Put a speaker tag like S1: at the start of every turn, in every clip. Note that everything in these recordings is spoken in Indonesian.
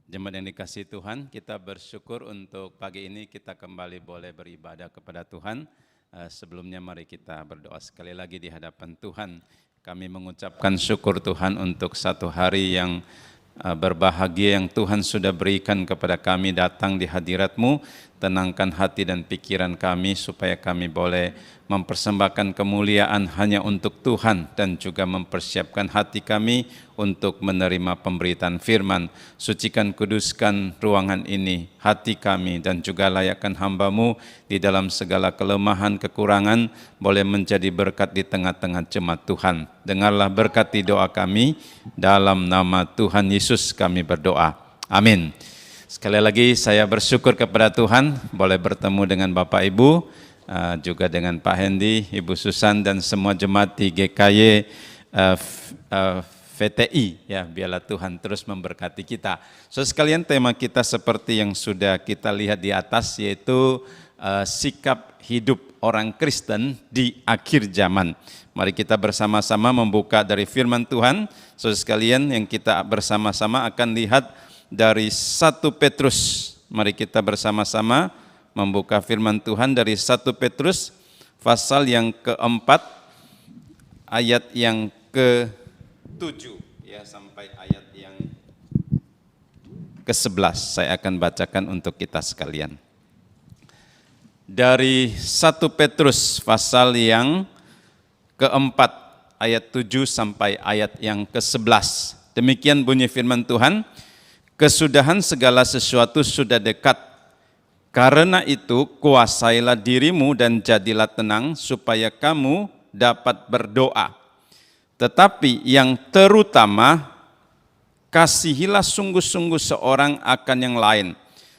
S1: Jemaat yang dikasihi Tuhan, kita bersyukur untuk pagi ini kita kembali boleh beribadah kepada Tuhan. Sebelumnya mari kita berdoa sekali lagi di hadapan Tuhan. Kami mengucapkan syukur Tuhan untuk satu hari yang berbahagia yang Tuhan sudah berikan kepada kami datang di hadirat-Mu. Tenangkan hati dan pikiran kami supaya kami boleh mempersembahkan kemuliaan hanya untuk Tuhan dan juga mempersiapkan hati kami untuk menerima pemberitaan firman. Sucikan, kuduskan ruangan ini, hati kami dan juga layakkan hamba-Mu di dalam segala kelemahan, kekurangan, boleh menjadi berkat di tengah-tengah jemaat Tuhan. Dengarlah berkati doa kami, dalam nama Tuhan Yesus kami berdoa. Amin. Sekali lagi saya bersyukur kepada Tuhan, boleh bertemu dengan Bapak Ibu, juga dengan Pak Hendi, Ibu Susan dan semua jemaat di GKY VTI, ya biarlah Tuhan terus memberkati kita. So sekalian tema kita seperti yang sudah kita lihat di atas, yaitu sikap hidup orang Kristen di akhir zaman. Mari kita bersama-sama membuka dari firman Tuhan. So sekalian yang kita bersama-sama akan lihat dari 1 Petrus. Mari kita bersama-sama membuka firman Tuhan dari 1 Petrus pasal yang keempat ayat yang ke-7 ya sampai ayat yang ke-11. Saya akan bacakan untuk kita sekalian. Dari 1 Petrus pasal yang keempat ayat 7 sampai ayat yang ke-11. Demikian bunyi firman Tuhan. Kesudahan segala sesuatu sudah dekat. Karena itu kuasailah dirimu dan jadilah tenang supaya kamu dapat berdoa. Tetapi yang terutama, kasihilah sungguh-sungguh seorang akan yang lain.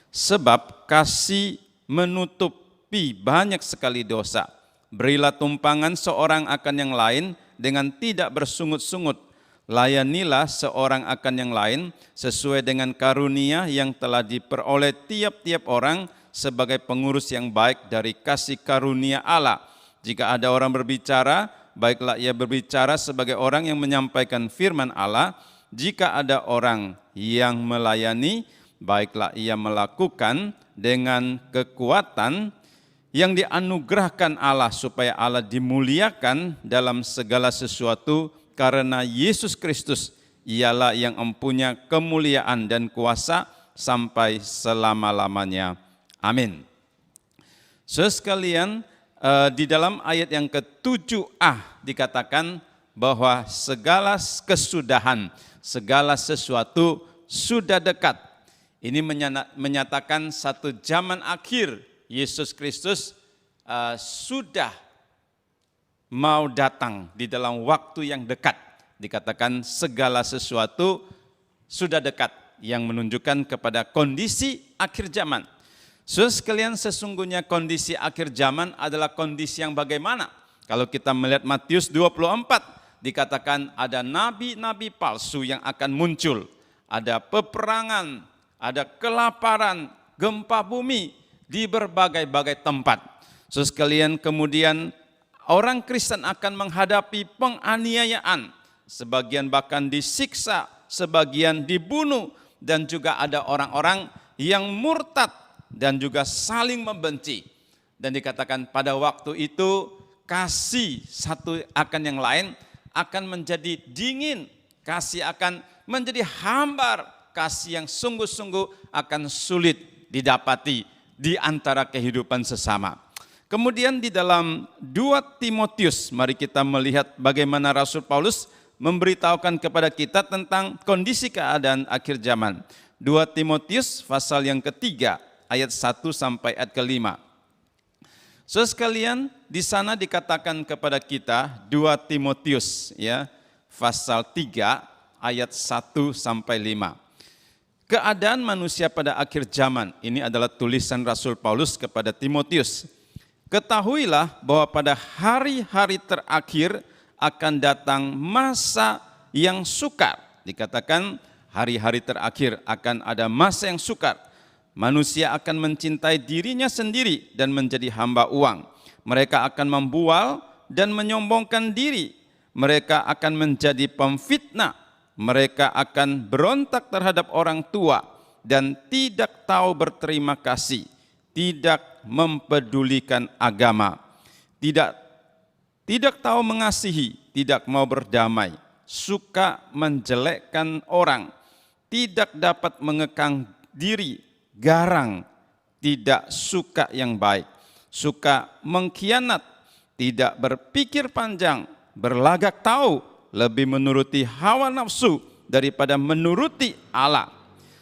S1: Sebab kasih menutupi banyak sekali dosa. Berilah tumpangan seorang akan yang lain dengan tidak bersungut-sungut. Layanilah seorang akan yang lain sesuai dengan karunia yang telah diperoleh tiap-tiap orang sebagai pengurus yang baik dari kasih karunia Allah. Jika ada orang berbicara, baiklah ia berbicara sebagai orang yang menyampaikan firman Allah. Jika ada orang yang melayani, baiklah ia melakukan dengan kekuatan yang dianugerahkan Allah supaya Allah dimuliakan dalam segala sesuatu. Karena Yesus Kristus ialah yang mempunyai kemuliaan dan kuasa sampai selama-lamanya. Amin. Sekalian, di dalam ayat yang ke-7a dikatakan bahwa segala kesudahan, segala sesuatu sudah dekat. Ini menyatakan satu zaman akhir Yesus Kristus sudah mau datang di dalam waktu yang dekat. Dikatakan segala sesuatu sudah dekat, yang menunjukkan kepada kondisi akhir zaman. Sekalian, sesungguhnya kondisi akhir zaman adalah kondisi yang bagaimana? Kalau kita melihat Matius 24, dikatakan ada nabi-nabi palsu yang akan muncul. Ada peperangan, ada kelaparan, gempa bumi di berbagai-bagai tempat. Sekalian, kemudian orang Kristen akan menghadapi penganiayaan, sebagian bahkan disiksa, sebagian dibunuh, dan juga ada orang-orang yang murtad dan juga saling membenci. Dan dikatakan pada waktu itu kasih satu akan yang lain akan menjadi dingin, kasih akan menjadi hambar, kasih yang sungguh-sungguh akan sulit didapati di antara kehidupan sesama. Kemudian di dalam 2 Timotius, mari kita melihat bagaimana Rasul Paulus memberitahukan kepada kita tentang kondisi keadaan akhir zaman. 2 Timotius pasal yang ketiga, ayat 1 sampai ayat ke-5. Sekalian, di sana dikatakan kepada kita 2 Timotius ya, pasal 3 ayat 1 sampai 5. Keadaan manusia pada akhir zaman, ini adalah tulisan Rasul Paulus kepada Timotius. Ketahuilah bahwa pada hari-hari terakhir akan datang masa yang sukar. Dikatakan hari-hari terakhir akan ada masa yang sukar. Manusia akan mencintai dirinya sendiri dan menjadi hamba uang. Mereka akan membual dan menyombongkan diri. Mereka akan menjadi pemfitnah. Mereka akan berontak terhadap orang tua dan tidak tahu berterima kasih, tidak mempedulikan agama, tidak tahu mengasihi, tidak mau berdamai, suka menjelekkan orang, tidak dapat mengekang diri, garang, tidak suka yang baik, suka mengkhianat, tidak berpikir panjang, berlagak tahu, lebih menuruti hawa nafsu daripada menuruti Allah.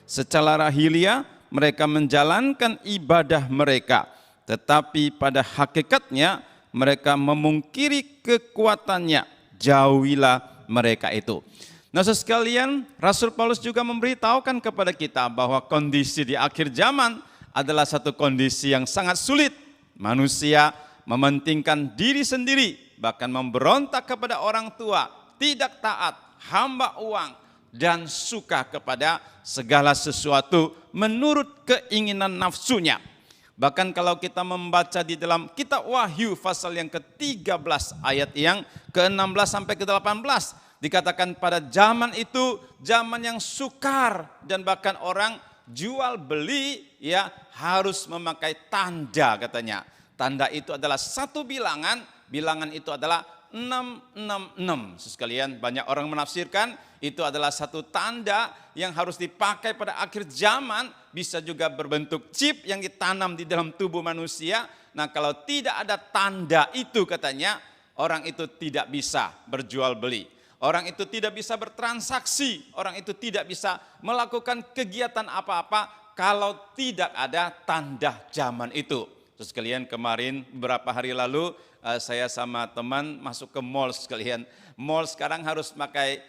S1: Secara lahiriah mereka menjalankan ibadah mereka, tetapi pada hakikatnya mereka memungkiri kekuatannya. Jauhilah mereka itu. Nah, saudara sekalian, Rasul Paulus juga memberitahukan kepada kita bahwa kondisi di akhir zaman adalah satu kondisi yang sangat sulit. Manusia mementingkan diri sendiri, bahkan memberontak kepada orang tua, tidak taat, hamba uang, dan suka kepada segala sesuatu menurut keinginan nafsunya. Bahkan kalau kita membaca di dalam kitab Wahyu pasal yang ke-13 ayat yang ke-16 sampai ke-18, dikatakan pada zaman itu zaman yang sukar, dan bahkan orang jual beli ya harus memakai tanda katanya. Tanda itu adalah satu bilangan, bilangan itu adalah 666. Sekalian, banyak orang menafsirkan itu adalah satu tanda yang harus dipakai pada akhir zaman, bisa juga berbentuk chip yang ditanam di dalam tubuh manusia. Nah, kalau tidak ada tanda itu katanya, orang itu tidak bisa berjual beli. Orang itu tidak bisa bertransaksi, orang itu tidak bisa melakukan kegiatan apa-apa kalau tidak ada tanda zaman itu. Terus sekalian, kemarin beberapa hari lalu saya sama teman masuk ke mall sekalian. Mall sekarang harus pakai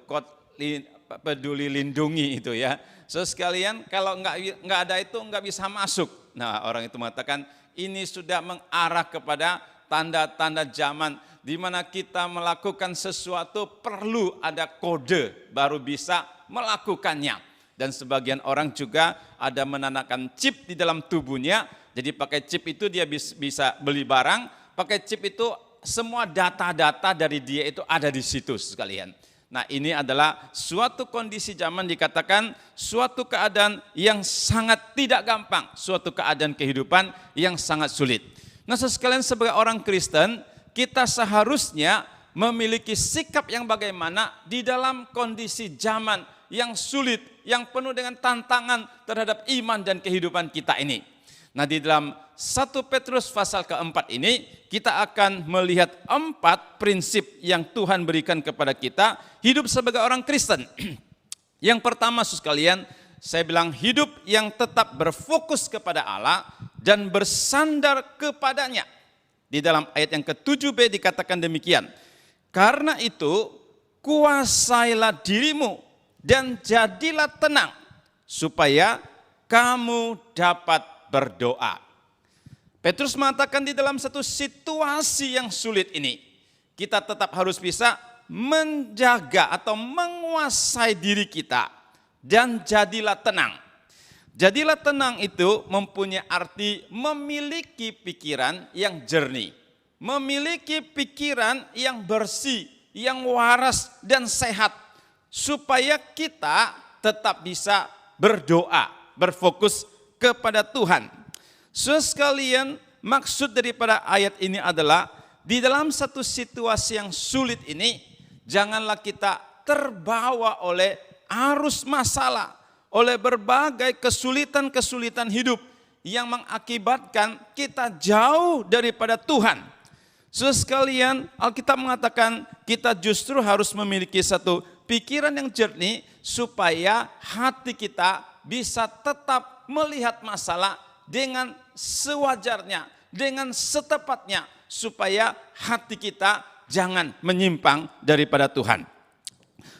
S1: kode peduli lindungi itu ya. So sekalian, kalau nggak ada itu nggak bisa masuk. Nah, orang itu mengatakan ini sudah mengarah kepada tanda-tanda zaman di mana kita melakukan sesuatu perlu ada kode baru bisa melakukannya. Dan sebagian orang juga ada menanamkan chip di dalam tubuhnya. Jadi pakai chip itu dia bisa beli barang. Pakai chip itu semua data-data dari dia itu ada di situ sekalian. Nah, ini adalah suatu kondisi zaman, dikatakan suatu keadaan yang sangat tidak gampang, suatu keadaan kehidupan yang sangat sulit. Nah, sekalian, sebagai orang Kristen, kita seharusnya memiliki sikap yang bagaimana di dalam kondisi zaman yang sulit, yang penuh dengan tantangan terhadap iman dan kehidupan kita ini. Nah, di dalam 1 Petrus pasal ke-4 ini kita akan melihat 4 prinsip yang Tuhan berikan kepada kita hidup sebagai orang Kristen. Yang pertama, saudara sekalian, saya bilang hidup yang tetap berfokus kepada Allah dan bersandar kepadanya. Di dalam ayat yang ke-7b dikatakan demikian. Karena itu kuasailah dirimu dan jadilah tenang supaya kamu dapat berdoa. Petrus mengatakan di dalam satu situasi yang sulit ini, kita tetap harus bisa menjaga atau menguasai diri kita dan jadilah tenang. Jadilah tenang itu mempunyai arti memiliki pikiran yang jernih, memiliki pikiran yang bersih, yang waras dan sehat, supaya kita tetap bisa berdoa, berfokus kepada Tuhan. Sekalian, maksud daripada ayat ini adalah di dalam satu situasi yang sulit ini, janganlah kita terbawa oleh arus masalah, oleh berbagai kesulitan-kesulitan hidup yang mengakibatkan kita jauh daripada Tuhan. Sekalian, Alkitab mengatakan kita justru harus memiliki satu pikiran yang jernih supaya hati kita bisa tetap melihat masalah dengan sewajarnya, dengan setepatnya, supaya hati kita jangan menyimpang daripada Tuhan.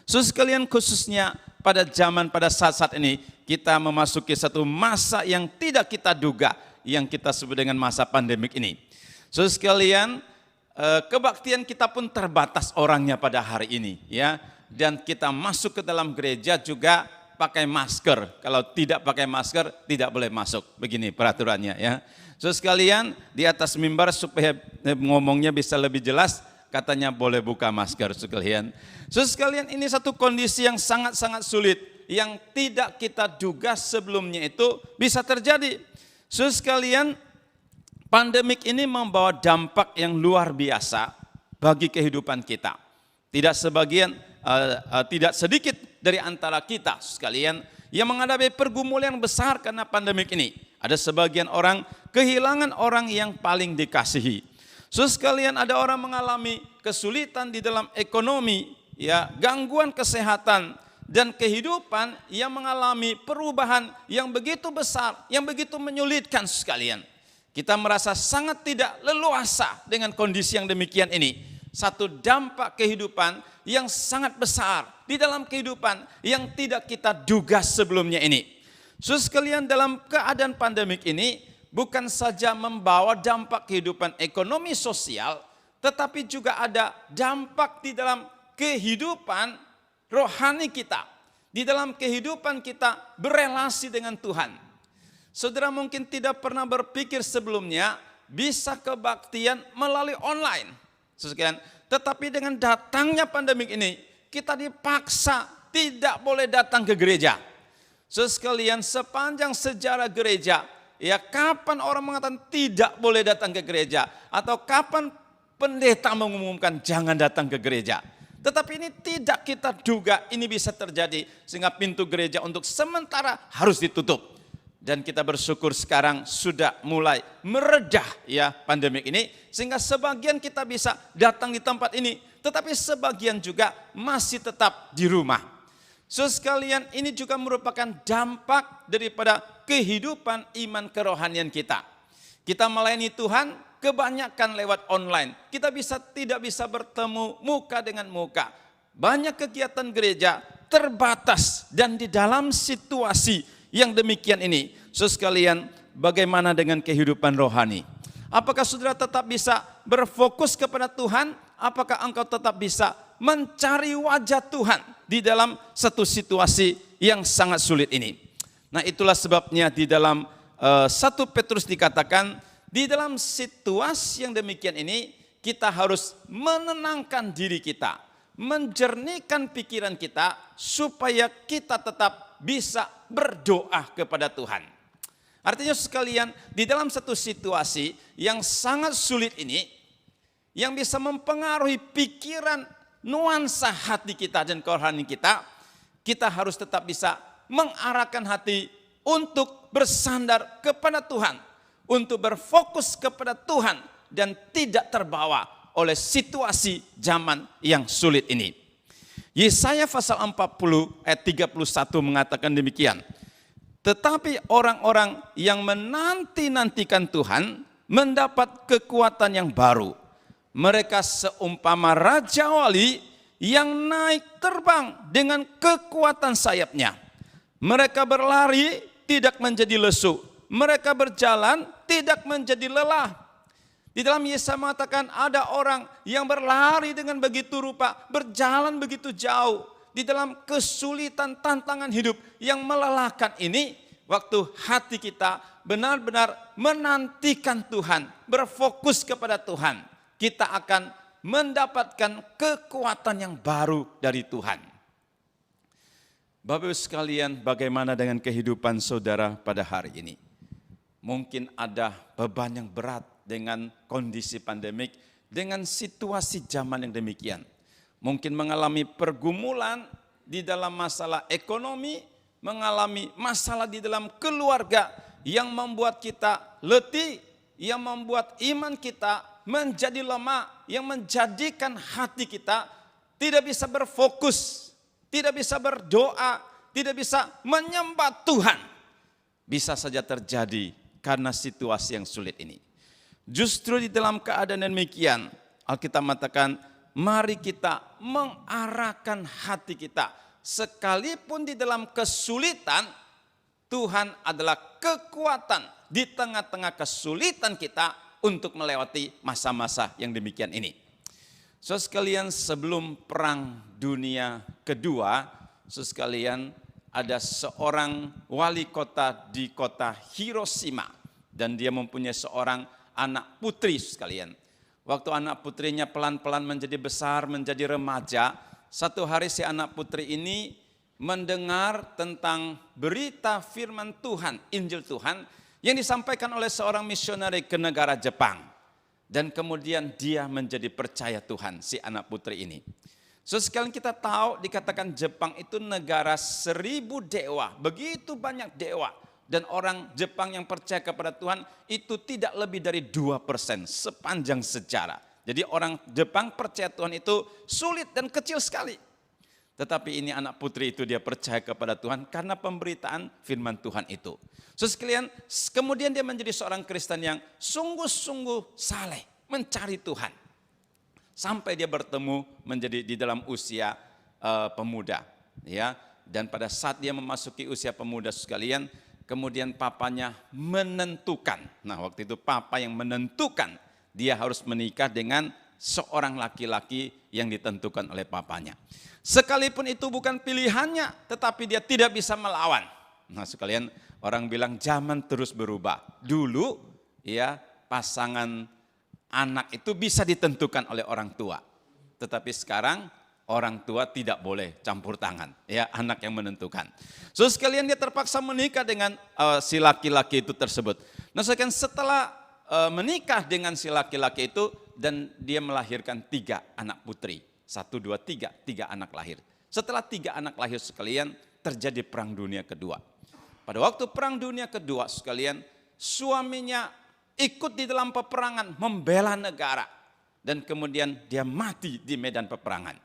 S1: Sekalian, khususnya pada saat-saat ini kita memasuki satu masa yang tidak kita duga, yang kita sebut dengan masa pandemik ini. Sekalian, kebaktian kita pun terbatas orangnya pada hari ini, ya. Dan kita masuk ke dalam gereja juga pakai masker. Kalau tidak pakai masker tidak boleh masuk. Begini peraturannya, ya. Sekalian, di atas mimbar supaya ngomongnya bisa lebih jelas, katanya boleh buka masker sekalian. Sekalian, ini satu kondisi yang sangat-sangat sulit. yang tidak kita duga sebelumnya itu bisa terjadi. Saudara sekalian, pandemik ini membawa dampak yang luar biasa bagi kehidupan kita. Tidak sedikit dari antara kita sekalian yang menghadapi pergumulan besar karena pandemik ini. Ada sebagian orang kehilangan orang yang paling dikasihi. Saudara sekalian, ada orang mengalami kesulitan di dalam ekonomi, ya, gangguan kesehatan dan kehidupan yang mengalami perubahan yang begitu besar, yang begitu menyulitkan sekalian. Kita merasa sangat tidak leluasa dengan kondisi yang demikian ini. Satu dampak kehidupan yang sangat besar di dalam kehidupan yang tidak kita duga sebelumnya ini. Saudara sekalian, dalam keadaan pandemik ini bukan saja membawa dampak kehidupan ekonomi sosial, tetapi juga ada dampak di dalam kehidupan rohani kita, di dalam kehidupan kita berelasi dengan Tuhan. Saudara mungkin tidak pernah berpikir sebelumnya bisa kebaktian melalui online. Saudara, tetapi dengan datangnya pandemik ini, kita dipaksa tidak boleh datang ke gereja. Saudara sekalian, sepanjang sejarah gereja, ya kapan orang mengatakan tidak boleh datang ke gereja, atau kapan pendeta mengumumkan jangan datang ke gereja. Tetapi ini tidak kita duga ini bisa terjadi, sehingga pintu gereja untuk sementara harus ditutup. Dan kita bersyukur sekarang sudah mulai meredah ya pandemik ini, sehingga sebagian kita bisa datang di tempat ini, tetapi sebagian juga masih tetap di rumah. Saudara sekalian, ini juga merupakan dampak daripada kehidupan iman kerohanian kita. Kita melayani Tuhan kebanyakan lewat online. Kita tidak bisa bertemu muka dengan muka. Banyak kegiatan gereja terbatas, dan di dalam situasi yang demikian ini, saudara sekalian, bagaimana dengan kehidupan rohani? Apakah saudara tetap bisa berfokus kepada Tuhan? Apakah engkau tetap bisa mencari wajah Tuhan di dalam satu situasi yang sangat sulit ini? Nah, itulah sebabnya di dalam 1 Petrus dikatakan, di dalam situasi yang demikian ini, kita harus menenangkan diri kita, menjernihkan pikiran kita, supaya kita tetap bisa berdoa kepada Tuhan. Artinya sekalian, di dalam satu situasi yang sangat sulit ini, yang bisa mempengaruhi pikiran, nuansa hati kita dan kerohanian kita, kita harus tetap bisa mengarahkan hati untuk bersandar kepada Tuhan, untuk berfokus kepada Tuhan, dan tidak terbawa oleh situasi zaman yang sulit ini. Yesaya pasal 40 ayat 31 mengatakan demikian. Tetapi orang-orang yang menanti-nantikan Tuhan mendapat kekuatan yang baru. Mereka seumpama raja wali yang naik terbang dengan kekuatan sayapnya. Mereka berlari tidak menjadi lesu. Mereka berjalan tidak menjadi lelah. Di dalam Yesaya mengatakan ada orang yang berlari dengan begitu rupa, berjalan begitu jauh. Di dalam kesulitan tantangan hidup yang melelahkan ini, waktu hati kita benar-benar menantikan Tuhan, berfokus kepada Tuhan, kita akan mendapatkan kekuatan yang baru dari Tuhan. Bapak-Ibu sekalian, bagaimana dengan kehidupan saudara pada hari ini? Mungkin ada beban yang berat dengan kondisi pandemik, dengan situasi zaman yang demikian. Mungkin mengalami pergumulan di dalam masalah ekonomi, mengalami masalah di dalam keluarga yang membuat kita letih, yang membuat iman kita menjadi lemah, yang menjadikan hati kita tidak bisa berfokus, tidak bisa berdoa, tidak bisa menyembah Tuhan. Bisa saja terjadi karena situasi yang sulit ini. Justru di dalam keadaan demikian, Alkitab mengatakan, mari kita mengarahkan hati kita. Sekalipun di dalam kesulitan, Tuhan adalah kekuatan di tengah-tengah kesulitan kita untuk melewati masa-masa yang demikian ini. Saudara sekalian, sebelum Perang Dunia Kedua, saudara sekalian, ada seorang wali kota di kota Hiroshima. Dan dia mempunyai seorang anak putri sekalian. Waktu anak putrinya pelan-pelan menjadi besar, menjadi remaja, satu hari si anak putri ini mendengar tentang berita firman Tuhan, Injil Tuhan yang disampaikan oleh seorang misioneri ke negara Jepang. Dan kemudian dia menjadi percaya Tuhan, si anak putri ini. So sekalian kita tahu dikatakan Jepang itu negara 1000 dewa, begitu banyak dewa. Dan orang Jepang yang percaya kepada Tuhan itu tidak lebih dari 2% sepanjang sejarah. Jadi orang Jepang percaya Tuhan itu sulit dan kecil sekali. Tetapi ini anak putri itu dia percaya kepada Tuhan karena pemberitaan firman Tuhan itu. So sekalian, kemudian dia menjadi seorang Kristen yang sungguh-sungguh saleh mencari Tuhan. Sampai dia bertemu menjadi di dalam usia pemuda, ya. Dan pada saat dia memasuki usia pemuda sekalian, kemudian papanya menentukan. Nah, waktu itu papa yang menentukan dia harus menikah dengan seorang laki-laki yang ditentukan oleh papanya. Sekalipun itu bukan pilihannya, tetapi dia tidak bisa melawan. Nah, sekalian, orang bilang zaman terus berubah. Dulu ya pasangan anak itu bisa ditentukan oleh orang tua. Tetapi sekarang orang tua tidak boleh campur tangan. Ya, anak yang menentukan. So sekalian dia terpaksa menikah dengan si laki-laki itu tersebut. Nah, sekalian setelah menikah dengan si laki-laki itu dan dia melahirkan 3 anak putri. 1, 2, 3, 3 anak lahir. Setelah 3 anak lahir sekalian terjadi perang dunia kedua. Pada waktu perang dunia kedua sekalian suaminya ikut di dalam peperangan membela negara dan kemudian dia mati di medan peperangan.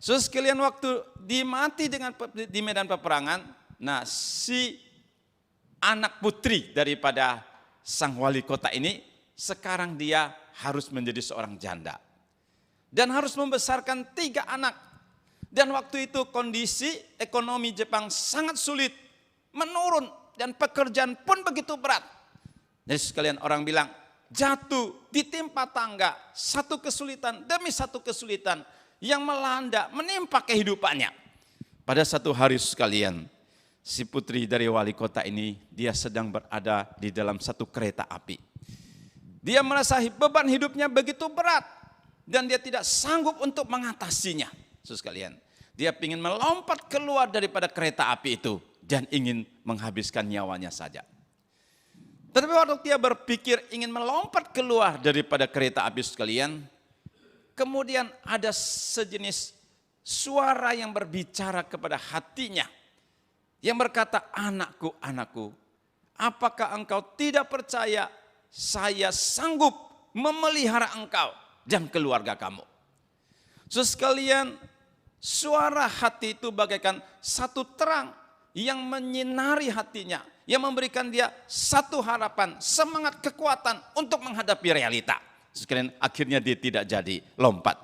S1: So sekalian waktu dia mati di medan peperangan, nah si anak putri daripada sang wali kota ini sekarang dia harus menjadi seorang janda dan harus membesarkan 3 anak. Dan waktu itu kondisi ekonomi Jepang sangat sulit, menurun dan pekerjaan pun begitu berat. Jadi sekalian orang bilang jatuh ditimpa tangga, satu kesulitan demi satu kesulitan yang melanda menimpa kehidupannya. Pada satu hari sekalian si putri dari wali kota ini dia sedang berada di dalam satu kereta api. Dia merasa beban hidupnya begitu berat dan dia tidak sanggup untuk mengatasinya. Sekalian, dia ingin melompat keluar daripada kereta api itu dan ingin menghabiskan nyawanya saja. Tetapi waktu dia berpikir ingin melompat keluar daripada kereta api sekalian, kemudian ada sejenis suara yang berbicara kepada hatinya. Yang berkata, anakku, anakku, apakah engkau tidak percaya saya sanggup memelihara engkau dan keluarga kamu. So sekalian, suara hati itu bagaikan satu terang yang menyinari hatinya, yang memberikan dia satu harapan, semangat, kekuatan untuk menghadapi realita. Sekalian akhirnya dia tidak jadi lompat.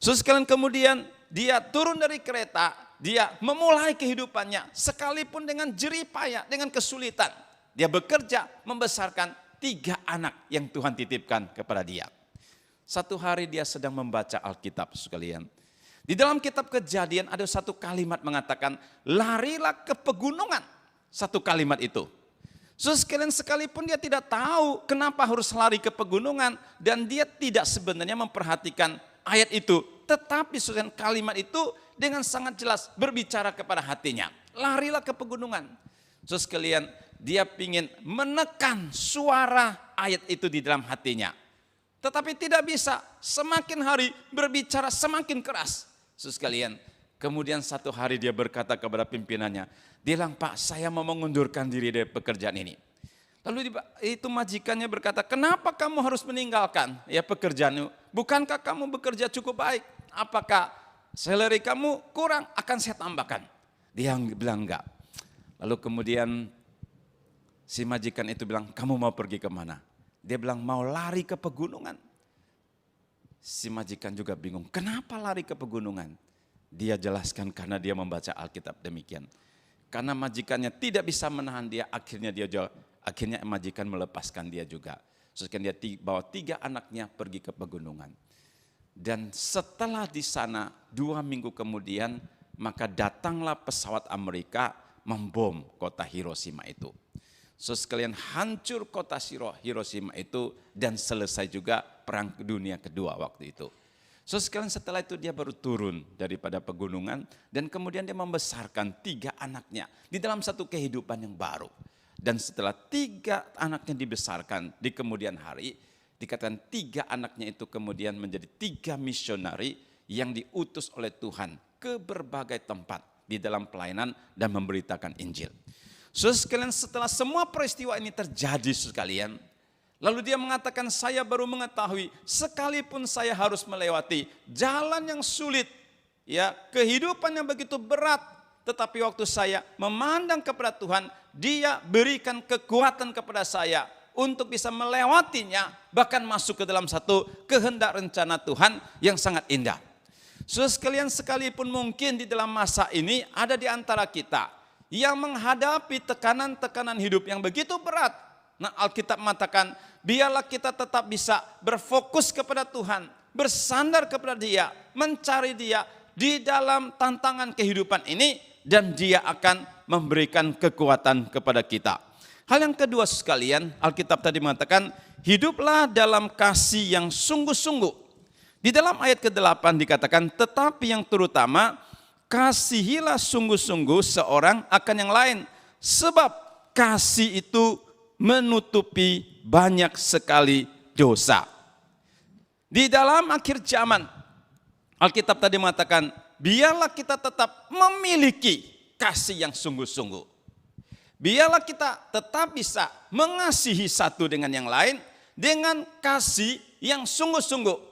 S1: So sekalian kemudian dia turun dari kereta, dia memulai kehidupannya sekalipun dengan jerih payah, dengan kesulitan. Dia bekerja membesarkan 3 anak yang Tuhan titipkan kepada dia. Satu hari dia sedang membaca Alkitab sekalian. Di dalam kitab Kejadian ada satu kalimat mengatakan, larilah ke pegunungan. Satu kalimat itu. So sekalian sekalipun dia tidak tahu kenapa harus lari ke pegunungan. Dan dia tidak sebenarnya memperhatikan ayat itu. Tetapi sekalian kalimat itu dengan sangat jelas berbicara kepada hatinya. Larilah ke pegunungan. So sekalian dia ingin menekan suara ayat itu di dalam hatinya. Tetapi tidak bisa, semakin hari berbicara semakin keras. Sekalian, kemudian satu hari dia berkata kepada pimpinannya, dia bilang, Pak, saya mau mengundurkan diri dari pekerjaan ini. Lalu itu majikannya berkata, kenapa kamu harus meninggalkan ya pekerjaanmu? Bukankah kamu bekerja cukup baik? Apakah salary kamu kurang? Akan saya tambahkan. Dia bilang enggak. Lalu kemudian si majikan itu bilang, kamu mau pergi kemana? Dia bilang mau lari ke pegunungan. Si majikan juga bingung, kenapa lari ke pegunungan? Dia jelaskan karena dia membaca Alkitab demikian. Karena majikannya tidak bisa menahan dia, akhirnya majikan melepaskan dia juga. Sekarang dia bawa 3 anaknya pergi ke pegunungan. Dan setelah di sana 2 minggu kemudian, maka datanglah pesawat Amerika membom kota Hiroshima itu. So sekalian hancur kota Hiroshima itu dan selesai juga perang dunia kedua waktu itu. Sekalian setelah itu dia baru turun daripada pegunungan dan kemudian dia membesarkan 3 anaknya di dalam satu kehidupan yang baru. Dan setelah 3 anaknya dibesarkan di kemudian hari, dikatakan 3 anaknya itu kemudian menjadi 3 misionari yang diutus oleh Tuhan ke berbagai tempat di dalam pelayanan dan memberitakan Injil. Sekalian setelah semua peristiwa ini terjadi sekalian, lalu dia mengatakan, saya baru mengetahui sekalipun saya harus melewati jalan yang sulit, ya, kehidupan yang begitu berat, tetapi waktu saya memandang kepada Tuhan, Dia berikan kekuatan kepada saya untuk bisa melewatinya, bahkan masuk ke dalam satu kehendak rencana Tuhan yang sangat indah. Sekalian, sekalipun mungkin di dalam masa ini ada di antara kita yang menghadapi tekanan-tekanan hidup yang begitu berat. Nah, Alkitab mengatakan, biarlah kita tetap bisa berfokus kepada Tuhan, bersandar kepada Dia, mencari Dia di dalam tantangan kehidupan ini, dan Dia akan memberikan kekuatan kepada kita. Hal yang kedua sekalian, Alkitab tadi mengatakan, hiduplah dalam kasih yang sungguh-sungguh. Di dalam ayat ke-8 dikatakan, tetapi yang terutama, kasihilah sungguh-sungguh seorang akan yang lain, sebab kasih itu menutupi banyak sekali dosa. Di dalam akhir zaman, Alkitab tadi mengatakan, biarlah kita tetap memiliki kasih yang sungguh-sungguh. Biarlah kita tetap bisa mengasihi satu dengan yang lain dengan kasih yang sungguh-sungguh.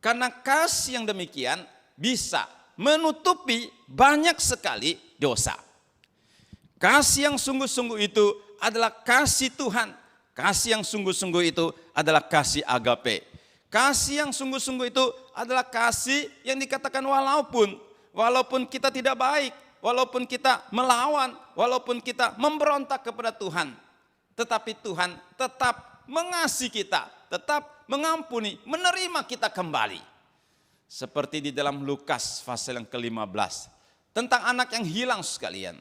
S1: Karena kasih yang demikian bisa menutupi banyak sekali dosa. Kasih yang sungguh-sungguh itu adalah kasih Tuhan. Kasih yang sungguh-sungguh itu adalah kasih agape. Kasih yang sungguh-sungguh itu adalah kasih yang dikatakan walaupun kita tidak baik, walaupun kita melawan, walaupun kita memberontak kepada Tuhan, tetapi Tuhan tetap mengasihi kita, tetap mengampuni, menerima kita kembali. Seperti di dalam Lukas pasal yang ke-15 tentang anak yang hilang sekalian.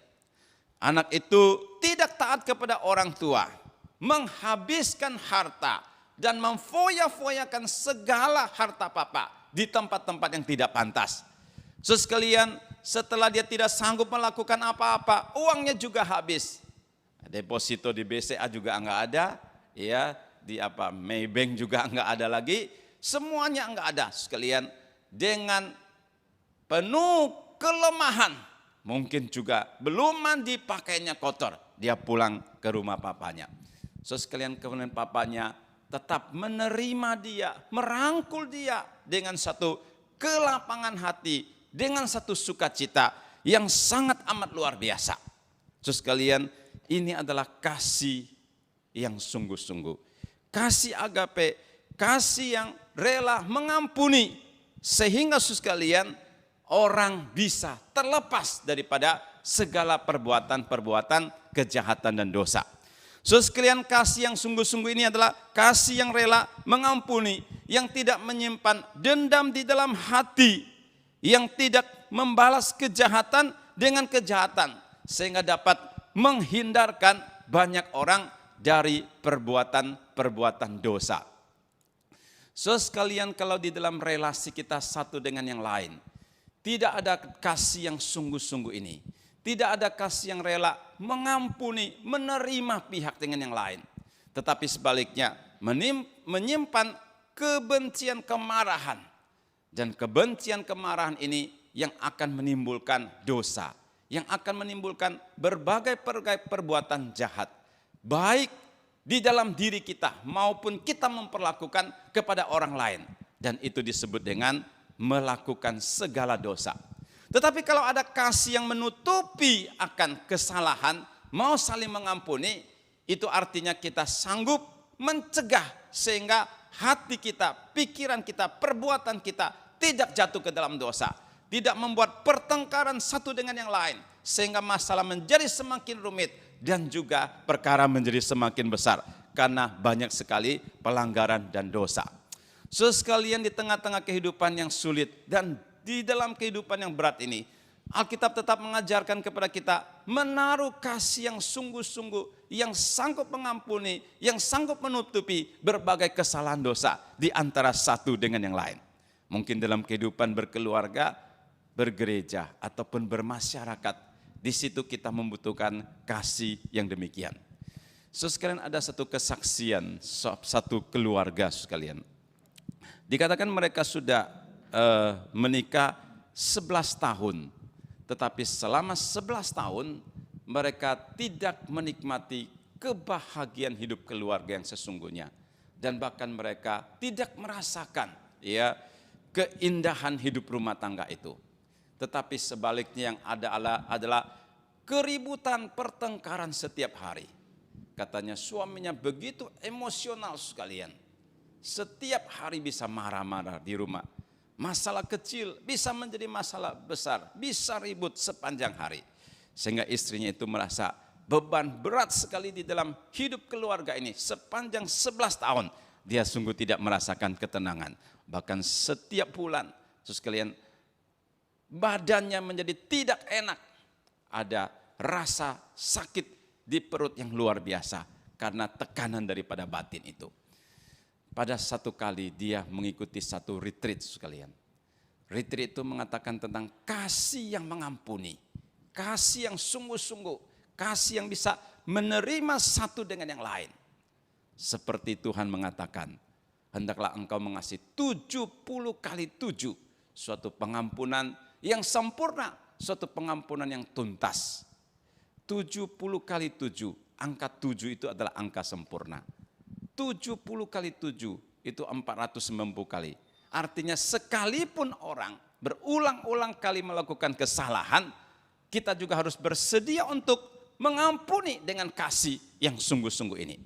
S1: Anak itu tidak taat kepada orang tua, menghabiskan harta dan memfoya-foyakan segala harta papa di tempat-tempat yang tidak pantas. Sekalian, setelah dia tidak sanggup melakukan apa-apa, uangnya juga habis. Deposito di BCA juga enggak ada, ya, di Maybank juga enggak ada lagi, semuanya enggak ada sekalian. Dengan penuh kelemahan, mungkin juga belum mandi, pakainya kotor, dia pulang ke rumah papanya. Sekalian, kemudian papanya tetap menerima dia, merangkul dia dengan satu kelapangan hati, dengan satu sukacita yang sangat amat luar biasa. Sekalian, ini adalah kasih yang sungguh-sungguh. Kasih agape, kasih yang rela mengampuni. Sehingga sekalian, orang bisa terlepas daripada segala perbuatan-perbuatan kejahatan dan dosa. Sekalian, kasih yang sungguh-sungguh ini adalah kasih yang rela mengampuni, yang tidak menyimpan dendam di dalam hati, yang tidak membalas kejahatan dengan kejahatan, sehingga dapat menghindarkan banyak orang dari perbuatan-perbuatan dosa. Sekalian, kalau di dalam relasi kita satu dengan yang lain, tidak ada kasih yang sungguh-sungguh ini, tidak ada kasih yang rela mengampuni, menerima pihak dengan yang lain, tetapi sebaliknya menyimpan kebencian, kemarahan, dan kebencian kemarahan ini yang akan menimbulkan dosa, yang akan menimbulkan berbagai perbuatan jahat, baik di dalam diri kita maupun kita memperlakukan kepada orang lain, dan itu disebut dengan melakukan segala dosa. Tetapi kalau ada kasih yang menutupi akan kesalahan, mau saling mengampuni, itu artinya kita sanggup mencegah sehingga hati kita, pikiran kita, perbuatan kita tidak jatuh ke dalam dosa, tidak membuat pertengkaran satu dengan yang lain, sehingga masalah menjadi semakin rumit dan juga perkara menjadi semakin besar karena banyak sekali pelanggaran dan dosa. Sekalian, di tengah-tengah kehidupan yang sulit dan di dalam kehidupan yang berat ini, Alkitab tetap mengajarkan kepada kita menaruh kasih yang sungguh-sungguh, yang sanggup mengampuni, yang sanggup menutupi berbagai kesalahan dosa di antara satu dengan yang lain. Mungkin dalam kehidupan berkeluarga, bergereja, ataupun bermasyarakat. Di situ kita membutuhkan kasih yang demikian. Sekalian, ada satu kesaksian, satu keluarga sekalian. Dikatakan mereka sudah menikah 11 tahun. Tetapi selama 11 tahun mereka tidak menikmati kebahagiaan hidup keluarga yang sesungguhnya. Dan bahkan mereka tidak merasakan ya keindahan hidup rumah tangga itu. Tetapi sebaliknya yang ada adalah keributan, pertengkaran setiap hari. Katanya suaminya begitu emosional sekalian. Setiap hari bisa marah-marah di rumah. Masalah kecil bisa menjadi masalah besar, bisa ribut sepanjang hari. Sehingga istrinya itu merasa beban berat sekali di dalam hidup keluarga ini. Sepanjang 11 tahun dia sungguh tidak merasakan ketenangan. Bahkan setiap bulan, sekalian, badannya menjadi tidak enak. Ada rasa sakit di perut yang luar biasa karena tekanan daripada batin itu. Pada satu kali dia mengikuti satu retreat sekalian. Retreat itu mengatakan tentang kasih yang mengampuni. Kasih yang sungguh-sungguh. Kasih yang bisa menerima satu dengan yang lain. Seperti Tuhan mengatakan, hendaklah engkau mengasihi 70 kali 7. Suatu pengampunan yang sempurna. Suatu pengampunan yang tuntas. 70 kali 7. Angka 7 itu adalah angka sempurna. 70 kali 7 itu 490 kali. Artinya sekalipun orang berulang-ulang kali melakukan kesalahan, kita juga harus bersedia untuk mengampuni dengan kasih yang sungguh-sungguh ini.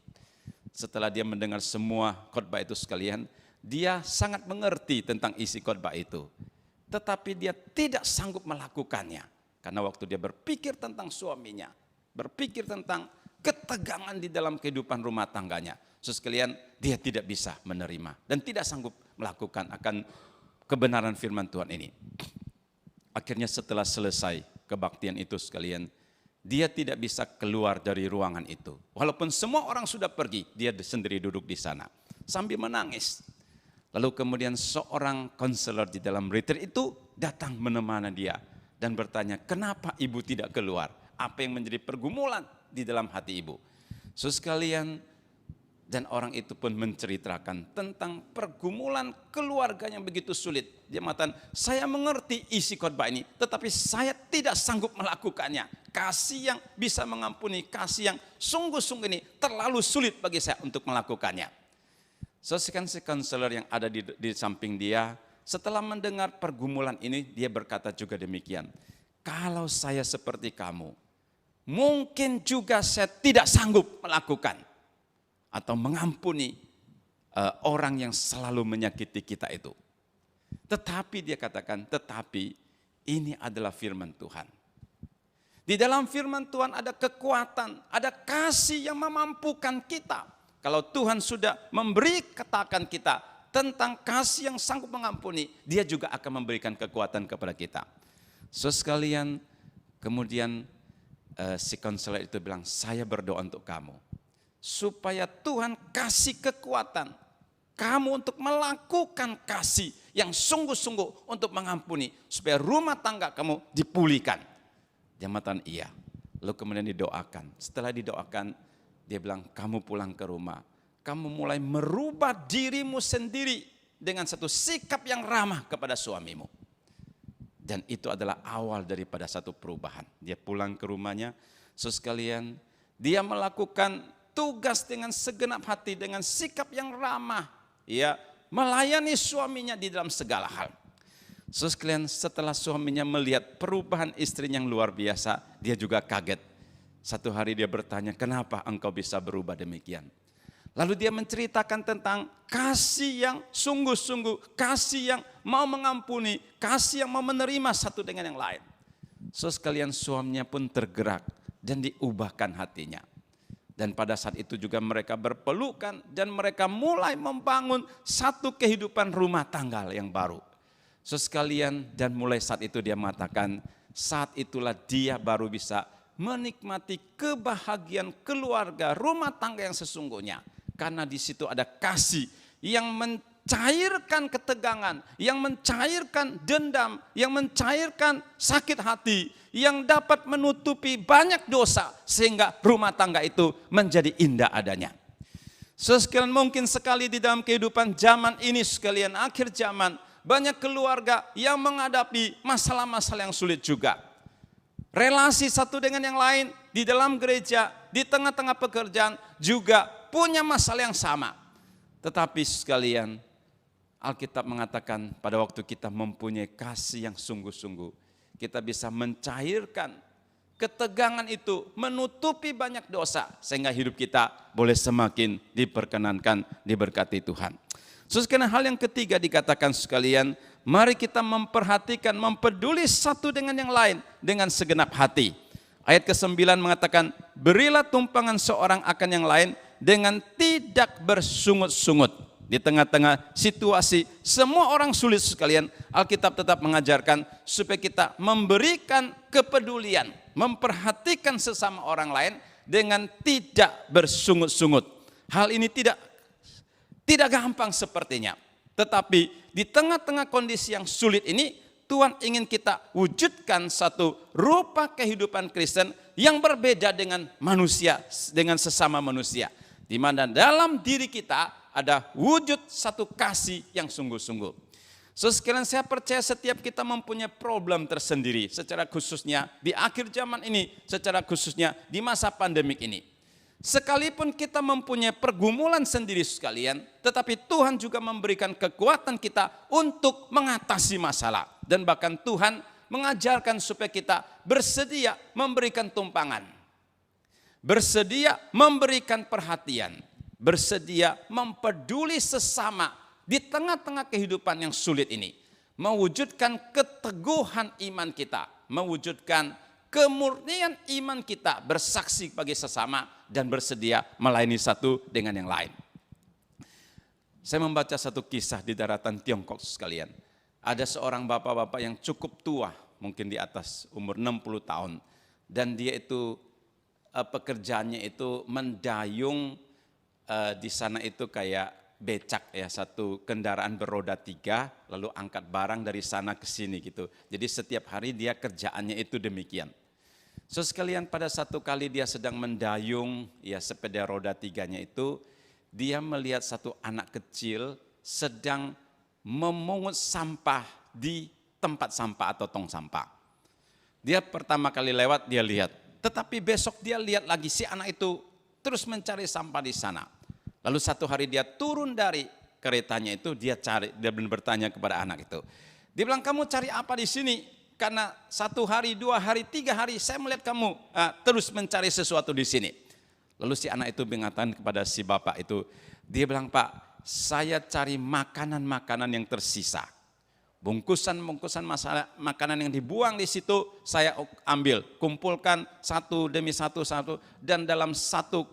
S1: Setelah dia mendengar semua khotbah itu sekalian, dia sangat mengerti tentang isi khotbah itu. Tetapi dia tidak sanggup melakukannya. Karena waktu dia berpikir tentang suaminya, berpikir tentang ketegangan di dalam kehidupan rumah tangganya, sekalian, dia tidak bisa menerima dan tidak sanggup melakukan akan kebenaran firman Tuhan ini. Akhirnya setelah selesai kebaktian itu sekalian, dia tidak bisa keluar dari ruangan itu. Walaupun semua orang sudah pergi, dia sendiri duduk di sana sambil menangis. Lalu kemudian seorang konselor di dalam retreat itu datang menemani dia dan bertanya, kenapa ibu tidak keluar? Apa yang menjadi pergumulan di dalam hati ibu? Sekalian, dan orang itu pun menceritakan tentang pergumulan keluarga yang begitu sulit. Dia mengatakan, saya mengerti isi khotbah ini, tetapi saya tidak sanggup melakukannya. Kasih yang bisa mengampuni, kasih yang sungguh-sungguh ini terlalu sulit bagi saya untuk melakukannya. Sekian si konselor yang ada di samping dia, setelah mendengar pergumulan ini, dia berkata juga demikian. Kalau saya seperti kamu, mungkin juga saya tidak sanggup melakukan atau mengampuni orang yang selalu menyakiti kita itu. Tetapi dia katakan, tetapi ini adalah firman Tuhan. Di dalam firman Tuhan ada kekuatan, ada kasih yang memampukan kita. Kalau Tuhan sudah memberi katakan kita tentang kasih yang sanggup mengampuni, dia juga akan memberikan kekuatan kepada kita. Sekalian, kemudian si konselor itu bilang, saya berdoa untuk kamu. Supaya Tuhan kasih kekuatan kamu untuk melakukan kasih yang sungguh-sungguh untuk mengampuni. Supaya rumah tangga kamu dipulihkan. Dia mengatakan iya. Lalu kemudian didoakan. Setelah didoakan, dia bilang kamu pulang ke rumah. Kamu mulai merubah dirimu sendiri dengan satu sikap yang ramah kepada suamimu. Dan itu adalah awal daripada satu perubahan. Dia pulang ke rumahnya. Sekalian, dia melakukan tugas dengan segenap hati, dengan sikap yang ramah, ya, melayani suaminya di dalam segala hal. Sekalian, setelah suaminya melihat perubahan istrinya yang luar biasa, dia juga kaget. Satu hari dia bertanya, kenapa engkau bisa berubah demikian? Lalu dia menceritakan tentang kasih yang sungguh-sungguh, kasih yang mau mengampuni, kasih yang mau menerima satu dengan yang lain. Sekalian, suaminya pun tergerak dan diubahkan hatinya. Dan pada saat itu juga mereka berpelukan dan mereka mulai membangun satu kehidupan rumah tangga yang baru. Sekalian, dan mulai saat itu dia mengatakan, saat itulah dia baru bisa menikmati kebahagiaan keluarga, rumah tangga yang sesungguhnya. Karena di situ ada kasih yang mencairkan ketegangan, yang mencairkan dendam, yang mencairkan sakit hati, yang dapat menutupi banyak dosa sehingga rumah tangga itu menjadi indah adanya. Sekalian, mungkin sekali di dalam kehidupan zaman ini sekalian, akhir zaman, banyak keluarga yang menghadapi masalah-masalah yang sulit juga. Relasi satu dengan yang lain di dalam gereja, di tengah-tengah pekerjaan juga punya masalah yang sama. Tetapi sekalian, Alkitab mengatakan pada waktu kita mempunyai kasih yang sungguh-sungguh, kita bisa mencairkan ketegangan itu, menutupi banyak dosa, sehingga hidup kita boleh semakin diperkenankan, diberkati Tuhan. Sekalian, hal yang ketiga dikatakan sekalian, mari kita memperhatikan, mempeduli satu dengan yang lain dengan segenap hati. Ayat ke-9 mengatakan, berilah tumpangan seorang akan yang lain dengan tidak bersungut-sungut. Di tengah-tengah situasi semua orang sulit sekalian, Alkitab tetap mengajarkan supaya kita memberikan kepedulian, memperhatikan sesama orang lain dengan tidak bersungut-sungut. Hal ini tidak gampang sepertinya. Tetapi di tengah-tengah kondisi yang sulit ini, Tuhan ingin kita wujudkan satu rupa kehidupan Kristen yang berbeda dengan manusia, dengan sesama manusia. Di mana dalam diri kita ada wujud satu kasih yang sungguh-sungguh. Sekalian, saya percaya setiap kita mempunyai problem tersendiri, secara khususnya di akhir zaman ini, secara khususnya di masa pandemik ini. Sekalipun kita mempunyai pergumulan sendiri sekalian, tetapi Tuhan juga memberikan kekuatan kita untuk mengatasi masalah. Dan bahkan Tuhan mengajarkan supaya kita bersedia memberikan tumpangan, bersedia memberikan perhatian, bersedia mempeduli sesama di tengah-tengah kehidupan yang sulit ini. Mewujudkan keteguhan iman kita, mewujudkan kemurnian iman kita, bersaksi bagi sesama dan bersedia melayani satu dengan yang lain. Saya membaca satu kisah di daratan Tiongkok sekalian. Ada seorang bapak-bapak yang cukup tua, mungkin di atas umur 60 tahun. Dan dia itu pekerjaannya itu mendayung di sana itu kayak becak ya, satu kendaraan beroda 3 lalu angkat barang dari sana ke sini gitu. Jadi setiap hari dia kerjaannya itu demikian. Sekalian, pada satu kali dia sedang mendayung ya sepeda roda 3-nya itu, dia melihat satu anak kecil sedang memungut sampah di tempat sampah atau tong sampah. Dia pertama kali lewat dia lihat, tetapi besok dia lihat lagi si anak itu terus mencari sampah di sana. Lalu satu hari dia turun dari keretanya itu, dia bertanya kepada anak itu. Dia bilang, kamu cari apa di sini? Karena 1 hari, 2 hari, 3 hari saya melihat kamu terus mencari sesuatu di sini. Lalu si anak itu mengatakan kepada si bapak itu, dia bilang, Pak, saya cari makanan-makanan yang tersisa. Bungkusan-bungkusan makanan yang dibuang di situ saya ambil, kumpulkan satu demi satu, dan dalam satu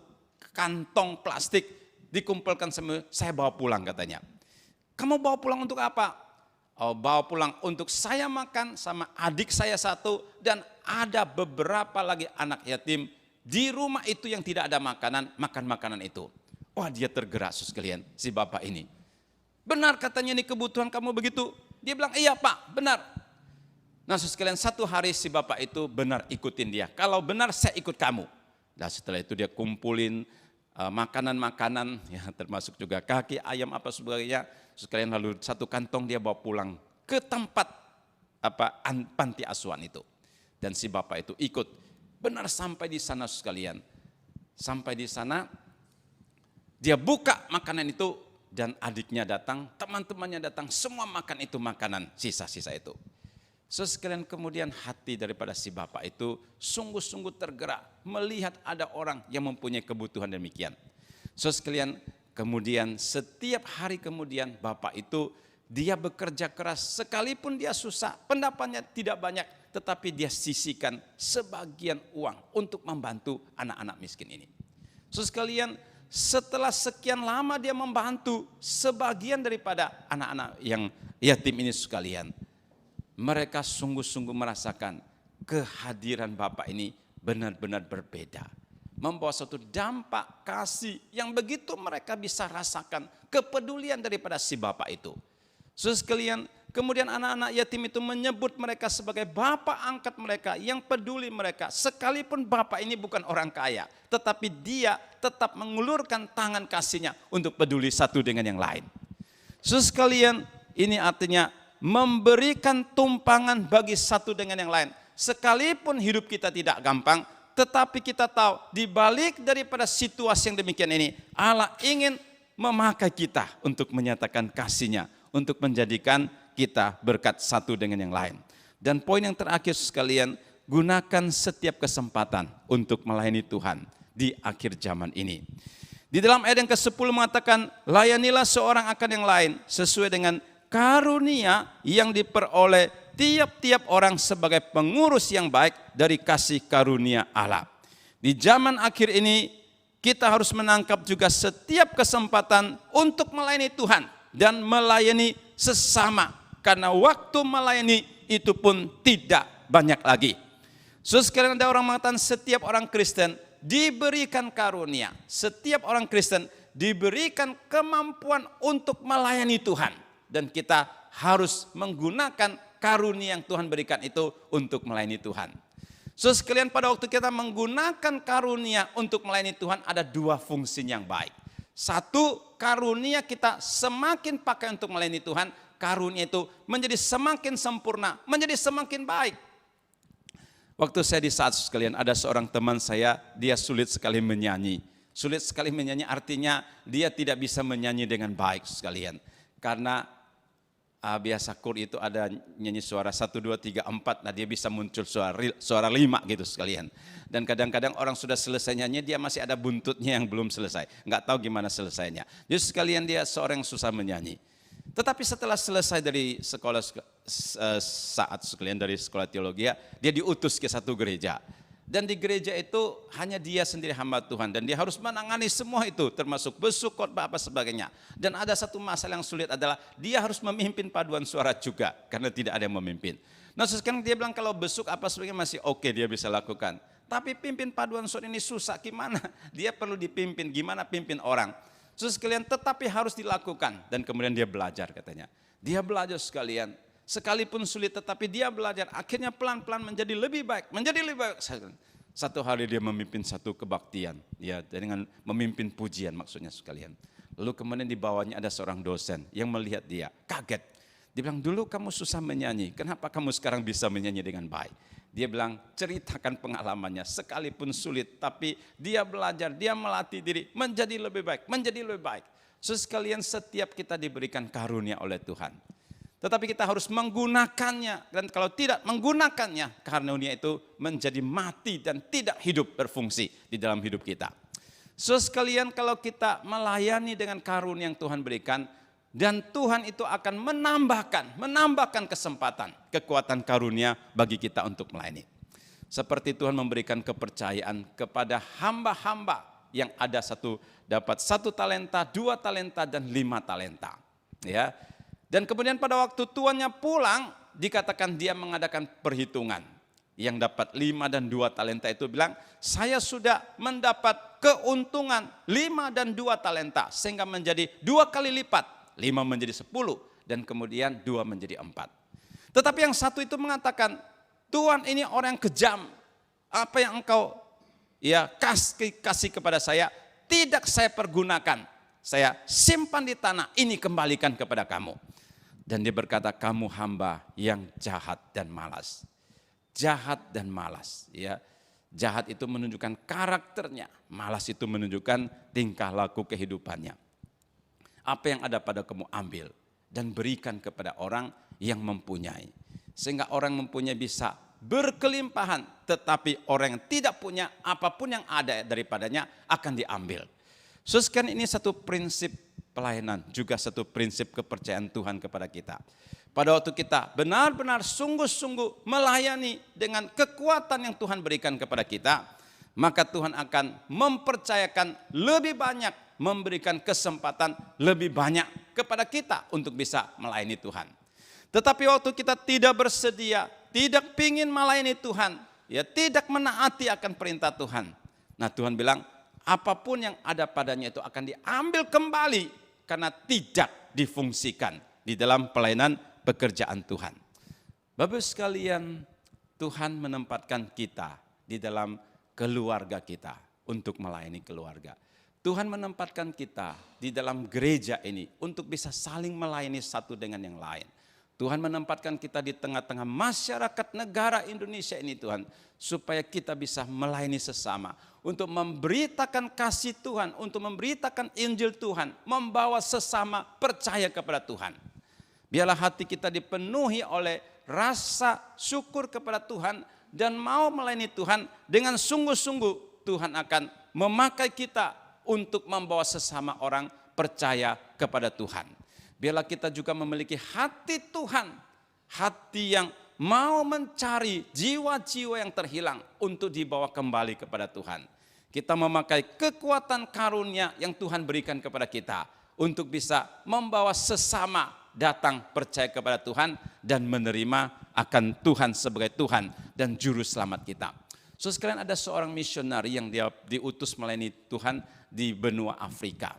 S1: kantong plastik dikumpulkan semua, saya bawa pulang katanya. Kamu bawa pulang untuk apa? Oh, bawa pulang untuk saya makan sama adik saya satu, dan ada beberapa lagi anak yatim di rumah itu yang tidak ada makanan, makan makanan itu. Wah, dia tergerak sekalian si bapak ini. Benar katanya, ini kebutuhan kamu begitu? Dia bilang, iya Pak, benar. Nah sekalian, satu hari si bapak itu benar ikutin dia. Kalau benar saya ikut kamu. Dan setelah itu dia kumpulin makanan-makanan, ya termasuk juga kaki ayam apa sebagainya. Sekalian, lalu satu kantong dia bawa pulang ke tempat panti asuhan itu. Dan si bapak itu ikut. Benar sampai di sana sekalian. Sampai di sana, dia buka makanan itu dan adiknya datang, teman-temannya datang, semua makan itu makanan sisa-sisa itu. Sekalian, kemudian hati daripada si bapak itu sungguh-sungguh tergerak melihat ada orang yang mempunyai kebutuhan demikian. Sekalian, kemudian setiap hari kemudian bapak itu dia bekerja keras, sekalipun dia susah, pendapatnya tidak banyak, tetapi dia sisihkan sebagian uang untuk membantu anak-anak miskin ini. Sekalian, setelah sekian lama dia membantu sebagian daripada anak-anak yang yatim ini sekalian, mereka sungguh-sungguh merasakan kehadiran Bapak ini benar-benar berbeda. membawa suatu dampak kasih yang begitu mereka bisa rasakan kepedulian daripada si bapak itu. Saudara sekalian, kemudian anak-anak yatim itu menyebut mereka sebagai bapak angkat mereka yang peduli mereka. Sekalipun bapak ini bukan orang kaya, tetapi dia tetap mengulurkan tangan kasihnya untuk peduli satu dengan yang lain. Saudara sekalian, ini artinya memberikan tumpangan bagi satu dengan yang lain. Sekalipun hidup kita tidak gampang, tetapi kita tahu di balik daripada situasi yang demikian ini, Allah ingin memakai kita untuk menyatakan kasih-Nya, untuk menjadikan kita berkat satu dengan yang lain. Dan poin yang terakhir sekalian, gunakan setiap kesempatan untuk melayani Tuhan di akhir zaman ini. Di dalam ayat yang ke-10 mengatakan, layanilah seorang akan yang lain sesuai dengan karunia yang diperoleh tiap-tiap orang sebagai pengurus yang baik dari kasih karunia Allah. Di zaman akhir ini kita harus menangkap juga setiap kesempatan untuk melayani Tuhan dan melayani sesama. Karena waktu melayani itu pun tidak banyak lagi. Sekalian ada orang mengatakan setiap orang Kristen diberikan karunia. Setiap orang Kristen diberikan kemampuan untuk melayani Tuhan. Dan kita harus menggunakan karunia yang Tuhan berikan itu untuk melayani Tuhan. Sekalian pada waktu kita menggunakan karunia untuk melayani Tuhan ada dua fungsi yang baik. Satu, karunia kita semakin pakai untuk melayani Tuhan, karunia itu menjadi semakin sempurna, menjadi semakin baik. Waktu saya di saat sekalian ada seorang teman saya, dia sulit sekali menyanyi. Sulit sekali menyanyi artinya dia tidak bisa menyanyi dengan baik sekalian. Karena biasa kur itu ada nyanyi suara 1, 2, 3, 4, nah dia bisa muncul suara 5 gitu sekalian. Dan kadang-kadang orang sudah selesai nyanyi, dia masih ada buntutnya yang belum selesai. Nggak tahu gimana selesainya. Jadi sekalian dia seorang yang susah menyanyi. Tetapi setelah selesai dari sekolah saat sekalian dari sekolah teologi, dia diutus ke satu gereja. Dan di gereja itu hanya dia sendiri hamba Tuhan. Dan dia harus menangani semua itu termasuk besuk, khotbah apa sebagainya. Dan ada satu masalah yang sulit adalah dia harus memimpin paduan suara juga. Karena tidak ada yang memimpin. Nah sekarang dia bilang kalau besuk apa sebagainya masih oke dia bisa lakukan. Tapi pimpin paduan suara ini susah gimana? Dia perlu dipimpin, gimana pimpin orang. Sekalian tetapi harus dilakukan. Dan kemudian dia belajar katanya. Dia belajar sekalian. Sekalipun sulit tetapi dia belajar, akhirnya pelan-pelan menjadi lebih baik, menjadi lebih baik. Satu hari dia memimpin satu kebaktian, ya dengan memimpin pujian maksudnya sekalian. Lalu kemudian di bawahnya ada seorang dosen yang melihat dia, kaget. Dia bilang, dulu kamu susah menyanyi, kenapa kamu sekarang bisa menyanyi dengan baik? Dia bilang, ceritakan pengalamannya, sekalipun sulit, tapi dia belajar, dia melatih diri, menjadi lebih baik, menjadi lebih baik. Sekalian setiap kita diberikan karunia oleh Tuhan. Tetapi kita harus menggunakannya. Dan kalau tidak menggunakannya, karunia itu menjadi mati dan tidak hidup berfungsi di dalam hidup kita. Sekalian kalau kita melayani dengan karunia yang Tuhan berikan, dan Tuhan itu akan menambahkan kesempatan, kekuatan karunia bagi kita untuk melayani. Seperti Tuhan memberikan kepercayaan kepada hamba-hamba yang ada dapat 1 talenta, 2 talenta, dan 5 talenta. Ya. Dan kemudian pada waktu tuannya pulang, dikatakan dia mengadakan perhitungan. Yang dapat 5 dan 2 talenta itu bilang, saya sudah mendapat keuntungan 5 dan 2 talenta. Sehingga menjadi 2 kali lipat, 5 menjadi 10, dan kemudian 2 menjadi 4. Tetapi yang satu itu mengatakan, Tuhan ini orang yang kejam. Apa yang engkau kasih kepada saya, tidak saya pergunakan. Saya simpan di tanah, ini kembalikan kepada kamu. Dan dia berkata, kamu hamba yang jahat dan malas. Jahat dan malas. Ya. Jahat itu menunjukkan karakternya. Malas itu menunjukkan tingkah laku kehidupannya. Apa yang ada pada kamu ambil. Dan berikan kepada orang yang mempunyai. Sehingga orang mempunyai bisa berkelimpahan. Tetapi orang yang tidak punya apapun yang ada daripadanya akan diambil. Sekarang ini satu prinsip pelayanan, juga satu prinsip kepercayaan Tuhan kepada kita. Pada waktu kita benar-benar sungguh-sungguh melayani dengan kekuatan yang Tuhan berikan kepada kita, maka Tuhan akan mempercayakan lebih banyak, memberikan kesempatan lebih banyak kepada kita untuk bisa melayani Tuhan. Tetapi waktu kita tidak bersedia, tidak ingin melayani Tuhan, ya tidak menaati akan perintah Tuhan, Nah Tuhan bilang, apapun yang ada padanya itu akan diambil kembali karena tidak difungsikan di dalam pelayanan pekerjaan Tuhan. Bapak sekalian, Tuhan menempatkan kita di dalam keluarga kita untuk melayani keluarga. Tuhan menempatkan kita di dalam gereja ini untuk bisa saling melayani satu dengan yang lain. Tuhan menempatkan kita di tengah-tengah masyarakat negara Indonesia ini Tuhan, supaya kita bisa melayani sesama, untuk memberitakan kasih Tuhan, untuk memberitakan Injil Tuhan, membawa sesama percaya kepada Tuhan. Biarlah hati kita dipenuhi oleh rasa syukur kepada Tuhan dan mau melayani Tuhan dengan sungguh-sungguh. Tuhan akan memakai kita untuk membawa sesama orang percaya kepada Tuhan. Biarlah kita juga memiliki hati Tuhan, hati yang mau mencari jiwa-jiwa yang terhilang untuk dibawa kembali kepada Tuhan. Kita memakai kekuatan karunia yang Tuhan berikan kepada kita untuk bisa membawa sesama datang percaya kepada Tuhan dan menerima akan Tuhan sebagai Tuhan dan juru selamat kita. So sekalian, ada seorang misionari yang dia diutus melayani Tuhan di benua Afrika.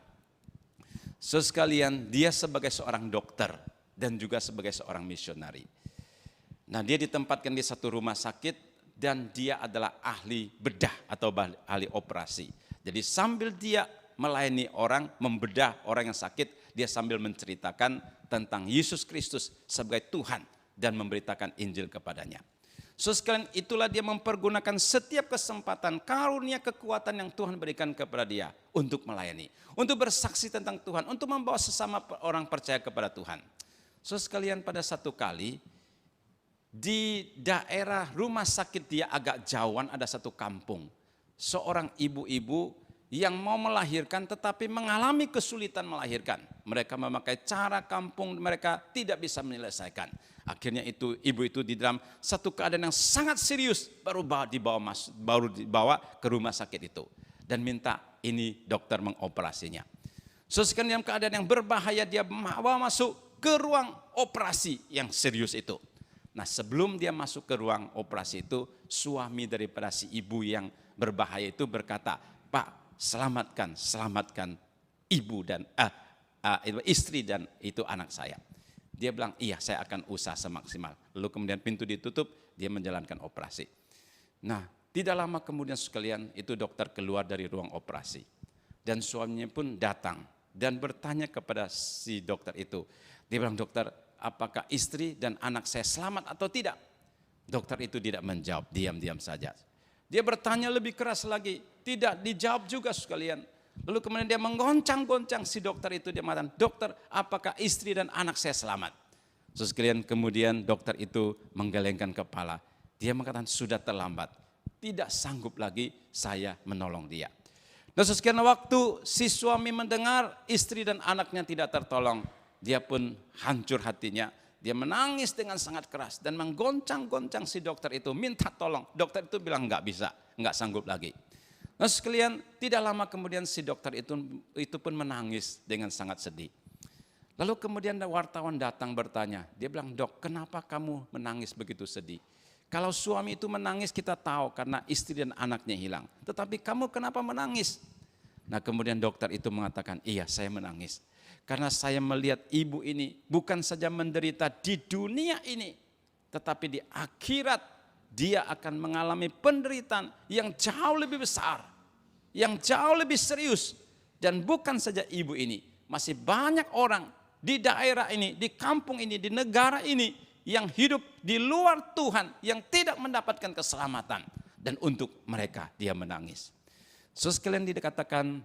S1: So sekalian, dia sebagai seorang dokter dan juga sebagai seorang misionari. Nah, dia ditempatkan di satu rumah sakit dan dia adalah ahli bedah atau ahli operasi. Jadi sambil dia melayani orang, membedah orang yang sakit, dia sambil menceritakan tentang Yesus Kristus sebagai Tuhan dan memberitakan Injil kepadanya. So sekalian, itulah dia mempergunakan setiap kesempatan karunia kekuatan yang Tuhan berikan kepada dia untuk melayani, untuk bersaksi tentang Tuhan, untuk membawa sesama orang percaya kepada Tuhan. So sekalian, pada satu kali di daerah rumah sakit dia agak jauhan, ada satu kampung, seorang ibu-ibu yang mau melahirkan tetapi mengalami kesulitan melahirkan. Mereka memakai cara kampung, mereka tidak bisa menyelesaikan. Akhirnya ibu itu di dalam satu keadaan yang sangat serius baru dibawa ke rumah sakit itu dan minta ini dokter mengoperasinya. So sekarang dalam keadaan yang berbahaya dia bawa masuk ke ruang operasi yang serius itu. Nah, sebelum dia masuk ke ruang operasi itu, suami daripada si ibu yang berbahaya itu berkata, "Pak, selamatkan ibu dan istri dan itu anak saya." Dia bilang, "Iya, saya akan usaha semaksimal." Lalu kemudian pintu ditutup, dia menjalankan operasi. Nah, tidak lama kemudian sekalian itu dokter keluar dari ruang operasi. Dan suaminya pun datang dan bertanya kepada si dokter itu. Dia bilang, "Dokter, apakah istri dan anak saya selamat atau tidak?" Dokter itu tidak menjawab, diam-diam saja. Dia bertanya lebih keras lagi, tidak dijawab juga sekalian. Lalu kemudian dia menggoncang-goncang si dokter itu, dia mengatakan, "Dokter, apakah istri dan anak saya selamat?" Terus sekalian kemudian dokter itu menggelengkan kepala. Dia mengatakan, "Sudah terlambat, tidak sanggup lagi saya menolong dia." Dan sekian waktu si suami mendengar istri dan anaknya tidak tertolong, dia pun hancur hatinya. Dia menangis dengan sangat keras dan menggoncang-goncang si dokter itu, minta tolong. Dokter itu bilang nggak bisa, nggak sanggup lagi. Nah sekalian, tidak lama kemudian si dokter itu pun menangis dengan sangat sedih. Lalu kemudian wartawan datang bertanya, dia bilang, "Dok, kenapa kamu menangis begitu sedih? Kalau suami itu menangis kita tahu karena istri dan anaknya hilang. Tetapi kamu kenapa menangis?" Nah kemudian dokter itu mengatakan, "Iya, saya menangis. Karena saya melihat ibu ini bukan saja menderita di dunia ini, tetapi di akhirat dia akan mengalami penderitaan yang jauh lebih besar, yang jauh lebih serius. Dan bukan saja ibu ini, masih banyak orang di daerah ini, di kampung ini, di negara ini yang hidup di luar Tuhan, yang tidak mendapatkan keselamatan. Dan untuk mereka dia menangis." So sekalian dikatakan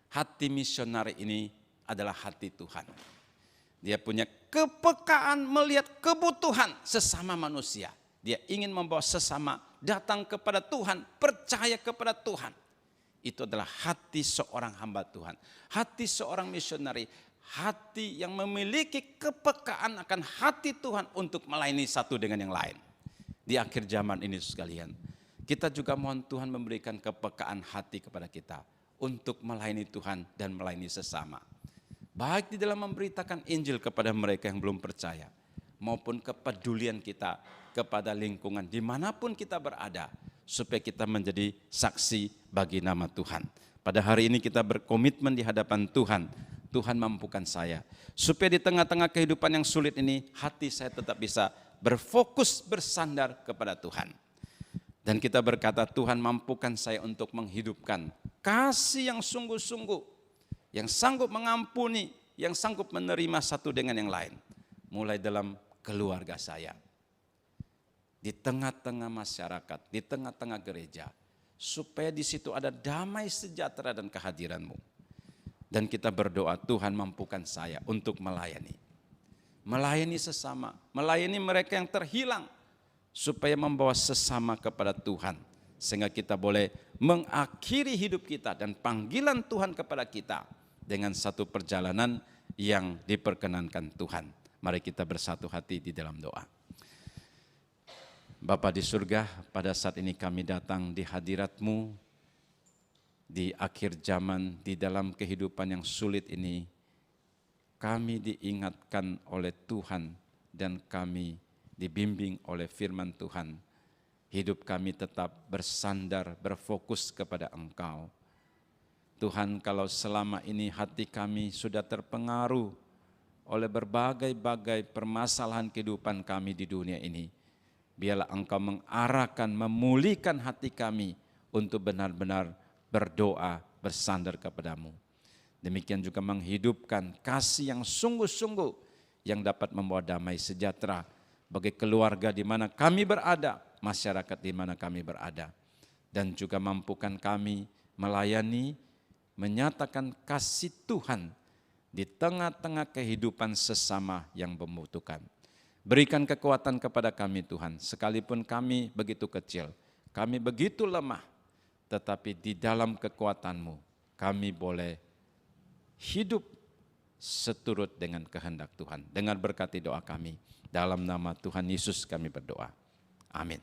S1: hati misionari ini adalah hati Tuhan. Dia punya kepekaan melihat kebutuhan sesama manusia. Dia ingin membawa sesama datang kepada Tuhan, percaya kepada Tuhan. Itu adalah hati seorang hamba Tuhan. Hati seorang misionari. Hati yang memiliki kepekaan akan hati Tuhan untuk melayani satu dengan yang lain. Di akhir zaman ini sekalian, kita juga mohon Tuhan memberikan kepekaan hati kepada kita untuk melayani Tuhan dan melayani sesama. Baik di dalam memberitakan Injil kepada mereka yang belum percaya, maupun kepedulian kita kepada lingkungan dimanapun kita berada, supaya kita menjadi saksi bagi nama Tuhan. Pada hari ini kita berkomitmen di hadapan Tuhan. Tuhan mampukan saya, supaya di tengah-tengah kehidupan yang sulit ini, hati saya tetap bisa berfokus bersandar kepada Tuhan. Dan kita berkata, Tuhan mampukan saya untuk menghidupkan kasih yang sungguh-sungguh, yang sanggup mengampuni, yang sanggup menerima satu dengan yang lain. Mulai dalam keluarga saya, di tengah-tengah masyarakat, di tengah-tengah gereja, supaya di situ ada damai sejahtera dan kehadiran-Mu. Dan kita berdoa, Tuhan mampukan saya untuk melayani. Melayani sesama, melayani mereka yang terhilang, supaya membawa sesama kepada Tuhan. Sehingga kita boleh mengakhiri hidup kita dan panggilan Tuhan kepada kita dengan satu perjalanan yang diperkenankan Tuhan. Mari kita bersatu hati di dalam doa. Bapa di surga, pada saat ini kami datang di hadirat-Mu, di akhir zaman, di dalam kehidupan yang sulit ini, kami diingatkan oleh Tuhan dan kami dibimbing oleh firman Tuhan. Hidup kami tetap bersandar, berfokus kepada Engkau. Tuhan, kalau selama ini hati kami sudah terpengaruh oleh berbagai-bagai permasalahan kehidupan kami di dunia ini, biarlah Engkau mengarahkan, memulihkan hati kami untuk benar-benar berdoa, bersandar kepadamu. Demikian juga menghidupkan kasih yang sungguh-sungguh yang dapat membawa damai sejahtera bagi keluarga di mana kami berada, masyarakat di mana kami berada. Dan juga mampukan kami melayani, menyatakan kasih Tuhan di tengah-tengah kehidupan sesama yang membutuhkan. Berikan kekuatan kepada kami Tuhan, sekalipun kami begitu kecil, kami begitu lemah, tetapi di dalam kekuatan-Mu kami boleh hidup seturut dengan kehendak Tuhan. Dengar berkati doa kami. Dalam nama Tuhan Yesus kami berdoa. Amin.